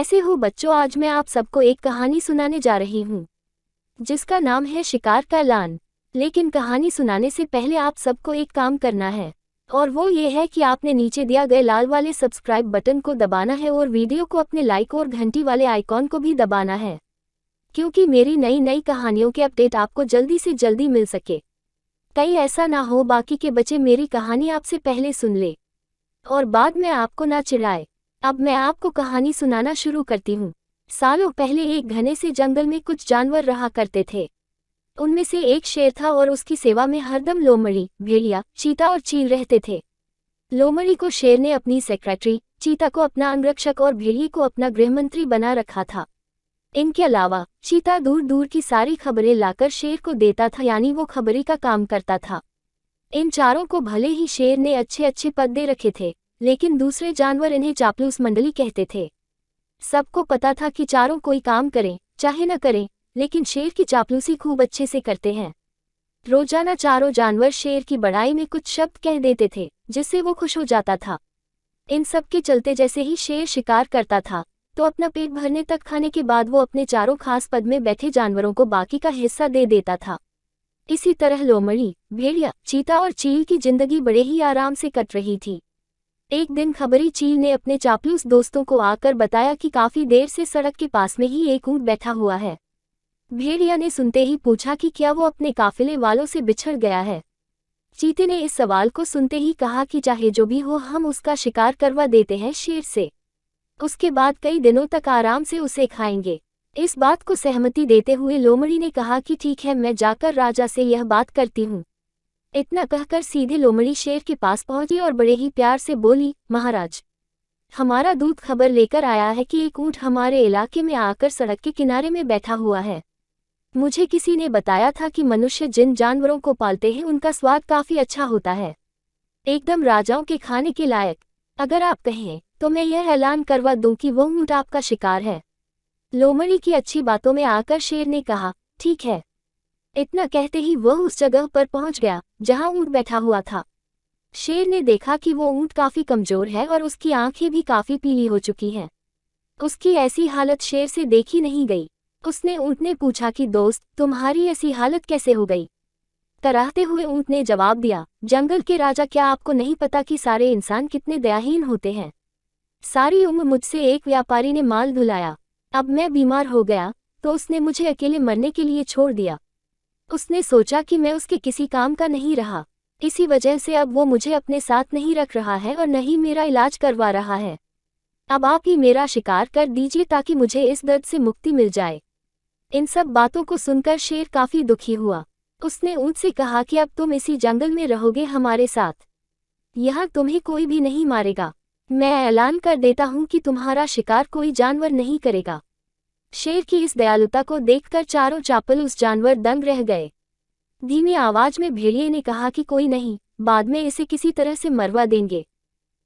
कैसे हो बच्चों। आज मैं आप सबको एक कहानी सुनाने जा रही हूँ जिसका नाम है शिकार का ऐलान। लेकिन कहानी सुनाने से पहले आप सबको एक काम करना है, और वो ये है कि आपने नीचे दिया गए लाल वाले सब्सक्राइब बटन को दबाना है और वीडियो को अपने लाइक और घंटी वाले आइकॉन को भी दबाना है, क्योंकि मेरी नई नई कहानियों के अपडेट आपको जल्दी से जल्दी मिल सके। कहीं ऐसा ना हो बाकी के बच्चे मेरी कहानी आपसे पहले सुन ले और बाद में आपको ना चिढ़ाए। अब मैं आपको कहानी सुनाना शुरू करती हूँ। सालों पहले एक घने से जंगल में कुछ जानवर रहा करते थे। उनमें से एक शेर था और उसकी सेवा में हरदम लोमड़ी, भेड़िया, चीता और चील रहते थे। लोमड़ी को शेर ने अपनी सेक्रेटरी, चीता को अपना अंगरक्षक और भेड़िए को अपना गृहमंत्री बना रखा था। इनके अलावा चीता दूर दूर की सारी खबरें लाकर शेर को देता था, यानी वो खबरी का काम करता था। इन चारों को भले ही शेर ने अच्छे अच्छे पद दे रखे थे, लेकिन दूसरे जानवर इन्हें चापलूस मंडली कहते थे। सबको पता था कि चारों कोई काम करें चाहे न करें, लेकिन शेर की चापलूसी खूब अच्छे से करते हैं। रोजाना चारों जानवर शेर की बड़ाई में कुछ शब्द कह देते थे जिससे वो खुश हो जाता था। इन सब के चलते जैसे ही शेर शिकार करता था तो अपना पेट भरने तक खाने के बाद वो अपने चारों खास पद में बैठे जानवरों को बाकी का हिस्सा दे देता था। इसी तरह लोमड़ी, भेड़िया, चीता और चील की जिंदगी बड़े ही आराम से कट रही थी। एक दिन खबरी चील ने अपने चापलूस दोस्तों को आकर बताया कि काफी देर से सड़क के पास में ही एक ऊंट बैठा हुआ है। भेड़िया ने सुनते ही पूछा कि क्या वो अपने काफिले वालों से बिछड़ गया है। चीते ने इस सवाल को सुनते ही कहा कि चाहे जो भी हो हम उसका शिकार करवा देते हैं शेर से। उसके बाद कई दिनों तक आराम से उसे खाएंगे। इस बात को सहमति देते हुए लोमड़ी ने कहा कि ठीक है, मैं जाकर राजा से यह बात करती हूँ। इतना कहकर सीधे लोमड़ी शेर के पास पहुंची और बड़े ही प्यार से बोली, महाराज, हमारा दूत खबर लेकर आया है कि एक ऊंट हमारे इलाके में आकर सड़क के किनारे में बैठा हुआ है। मुझे किसी ने बताया था कि मनुष्य जिन जानवरों को पालते हैं उनका स्वाद काफी अच्छा होता है, एकदम राजाओं के खाने के लायक। अगर आप कहें तो मैं यह ऐलान करवा दूं कि वो ऊंट आपका शिकार है। लोमड़ी की अच्छी बातों में आकर शेर ने कहा, ठीक है। इतना कहते ही वह उस जगह पर पहुंच गया जहां ऊंट बैठा हुआ था। शेर ने देखा कि वो ऊंट काफी कमजोर है और उसकी आंखें भी काफी पीली हो चुकी हैं। उसकी ऐसी हालत शेर से देखी नहीं गई। उसने ऊंट ने पूछा कि दोस्त, तुम्हारी ऐसी हालत कैसे हो गई? कराहते हुए ऊंट ने जवाब दिया, जंगल के राजा, क्या आपको नहीं पता कि सारे इंसान कितने दयाहीन होते हैं? सारी उम्र मुझसे एक व्यापारी ने माल धुलाया। अब मैं बीमार हो गया तो उसने मुझे अकेले मरने के लिए छोड़ दिया। उसने सोचा कि मैं उसके किसी काम का नहीं रहा, इसी वजह से अब वो मुझे अपने साथ नहीं रख रहा है और न ही मेरा इलाज करवा रहा है। अब आप ही मेरा शिकार कर दीजिए ताकि मुझे इस दर्द से मुक्ति मिल जाए। इन सब बातों को सुनकर शेर काफी दुखी हुआ। उसने ऊंट से कहा कि अब तुम इसी जंगल में रहोगे हमारे साथ। यहाँ तुम्हें कोई भी नहीं मारेगा। मैं ऐलान कर देता हूँ कि तुम्हारा शिकार कोई जानवर नहीं करेगा। शेर की इस दयालुता को देखकर चारों चापलूस जानवर दंग रह गए। धीमी आवाज में भेड़िए ने कहा कि कोई नहीं, बाद में इसे किसी तरह से मरवा देंगे।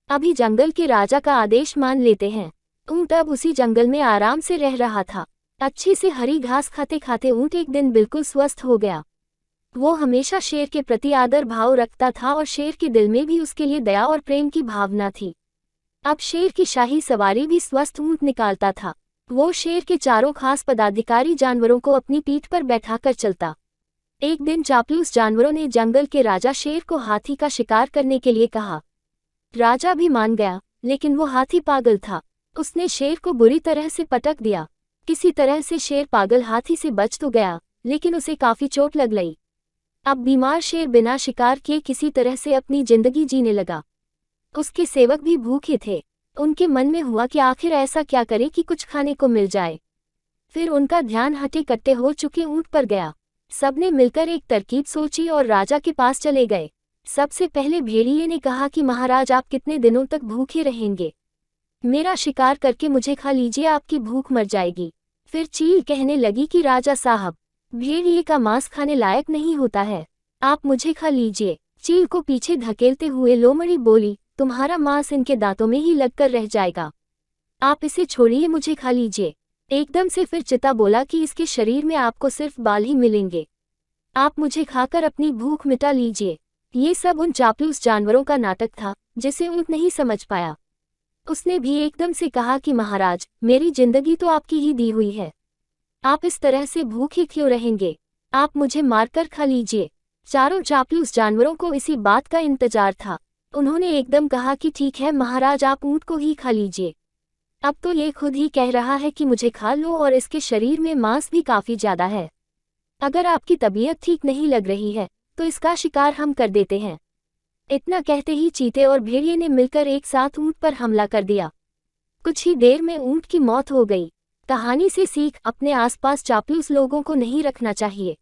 अभी जंगल के राजा का आदेश मान लेते हैं। ऊंट अब उसी जंगल में आराम से रह रहा था। अच्छी से हरी घास खाते खाते ऊंट एक दिन बिल्कुल स्वस्थ हो गया। वो हमेशा शेर के प्रति आदर भाव रखता था और शेर के दिल में भी उसके लिए दया और प्रेम की भावना थी। अब शेर की शाही सवारी भी स्वस्थ ऊंट निकालता था। वो शेर के चारों खास पदाधिकारी जानवरों को अपनी पीठ पर बैठाकर चलता। एक दिन चापलूस जानवरों ने जंगल के राजा शेर को हाथी का शिकार करने के लिए कहा। राजा भी मान गया, लेकिन वो हाथी पागल था। उसने शेर को बुरी तरह से पटक दिया। किसी तरह से शेर पागल हाथी से बच तो गया, लेकिन उसे काफी चोट लग गई। अब बीमार शेर बिना शिकार किए किसी तरह से अपनी जिंदगी जीने लगा। उसके सेवक भी भूखे थे। उनके मन में हुआ कि आखिर ऐसा क्या करे कि कुछ खाने को मिल जाए। फिर उनका ध्यान हटे कट्टे हो चुके ऊंट पर गया। सबने मिलकर एक तरकीब सोची और राजा के पास चले गए। सबसे पहले भेड़िए ने कहा कि महाराज, आप कितने दिनों तक भूखे रहेंगे? मेरा शिकार करके मुझे खा लीजिए, आपकी भूख मर जाएगी। फिर चील कहने लगी कि राजा साहब, भेड़िए का मांस खाने लायक नहीं होता है, आप मुझे खा लीजिए। चील को पीछे धकेलते हुए लोमड़ी बोली, तुम्हारा मांस इनके दांतों में ही लगकर रह जाएगा, आप इसे छोड़िए, मुझे खा लीजिए। एकदम से फिर चिता बोला कि इसके शरीर में आपको सिर्फ बाल ही मिलेंगे, आप मुझे खाकर अपनी भूख मिटा लीजिए। ये सब उन चापलूस जानवरों का नाटक था जिसे ऊंट नहीं समझ पाया। उसने भी एकदम से कहा कि महाराज, मेरी जिंदगी तो आपकी ही दी हुई है। आप इस तरह से भूखे क्यों रहेंगे? आप मुझे मारकर खा लीजिए। चारों चापलूस जानवरों को इसी बात का इंतजार था। उन्होंने एकदम कहा कि ठीक है महाराज, आप ऊंट को ही खा लीजिए। अब तो ये खुद ही कह रहा है कि मुझे खा लो, और इसके शरीर में मांस भी काफी ज्यादा है। अगर आपकी तबीयत ठीक नहीं लग रही है तो इसका शिकार हम कर देते हैं। इतना कहते ही चीते और भेड़िए ने मिलकर एक साथ ऊंट पर हमला कर दिया। कुछ ही देर में ऊंट की मौत हो गई। कहानी से सीख, अपने आसपास चापलूस लोगों को नहीं रखना चाहिए।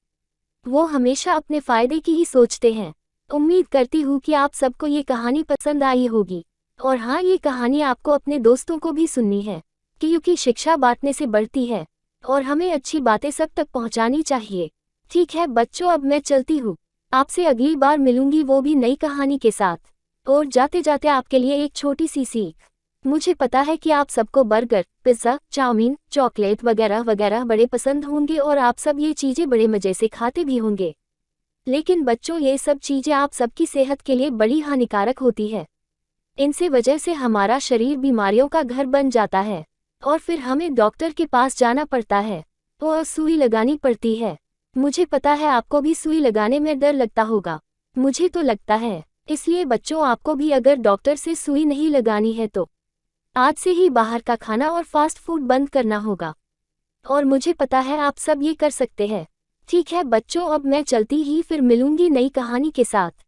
वो हमेशा अपने फायदे की ही सोचते हैं। उम्मीद करती हूँ कि आप सबको ये कहानी पसंद आई होगी। और हाँ, ये कहानी आपको अपने दोस्तों को भी सुननी है, क्योंकि शिक्षा बांटने से बढ़ती है और हमें अच्छी बातें सब तक पहुँचानी चाहिए। ठीक है बच्चों, अब मैं चलती हूँ। आपसे अगली बार मिलूंगी, वो भी नई कहानी के साथ। और जाते जाते आपके लिए एक छोटी सी सीख। मुझे पता है कि आप सबको बर्गर, पिज्ज़ा, चाउमीन, चॉकलेट वगैरह वगैरह बड़े पसंद होंगे और आप सब ये चीज़ें बड़े मज़े से खाते भी होंगे। लेकिन बच्चों, ये सब चीज़ें आप सबकी सेहत के लिए बड़ी हानिकारक होती है। इनसे वजह से हमारा शरीर बीमारियों का घर बन जाता है और फिर हमें डॉक्टर के पास जाना पड़ता है और सुई लगानी पड़ती है। मुझे पता है आपको भी सुई लगाने में डर लगता होगा, मुझे तो लगता है। इसलिए बच्चों, आपको भी अगर डॉक्टर से सुई नहीं लगानी है तो आज से ही बाहर का खाना और फास्ट फूड बंद करना होगा। और मुझे पता है आप सब ये कर सकते हैं। ठीक है बच्चों, अब मैं चलती ही, फिर मिलूंगी नई कहानी के साथ।